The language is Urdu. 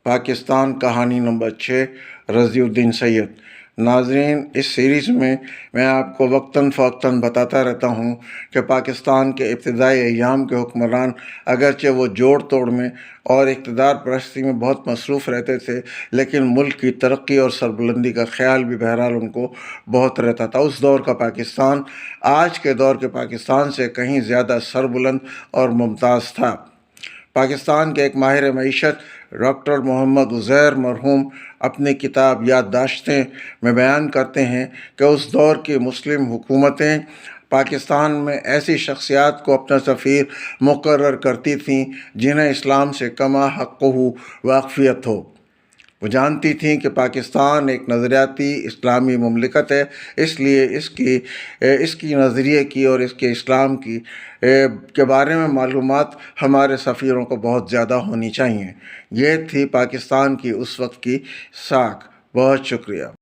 پاکستان کہانی نمبر 6 رضی الدین سید۔ ناظرین، اس سیریز میں آپ کو وقتاً فوقتاً بتاتا رہتا ہوں کہ پاکستان کے ابتدائی ایام کے حکمران اگرچہ وہ جوڑ توڑ میں اور اقتدار پرستی میں بہت مصروف رہتے تھے، لیکن ملک کی ترقی اور سربلندی کا خیال بھی بہرحال ان کو بہت رہتا تھا۔ اس دور کا پاکستان آج کے دور کے پاکستان سے کہیں زیادہ سربلند اور ممتاز تھا۔ پاکستان کے ایک ماہر معیشت ڈاکٹر محمد عزیر مرحوم اپنی کتاب یادداشتیں میں بیان کرتے ہیں کہ اس دور کی مسلم حکومتیں پاکستان میں ایسی شخصیات کو اپنا سفیر مقرر کرتی تھیں جنہیں اسلام سے کما حقہ واقفیت ہو۔ وہ جانتی تھیں کہ پاکستان ایک نظریاتی اسلامی مملکت ہے، اس لیے اس کی نظریے کی اور اس کے اسلام کے بارے میں معلومات ہمارے سفیروں کو بہت زیادہ ہونی چاہیے۔ یہ تھی پاکستان کی اس وقت کی ساکھ۔ بہت شکریہ۔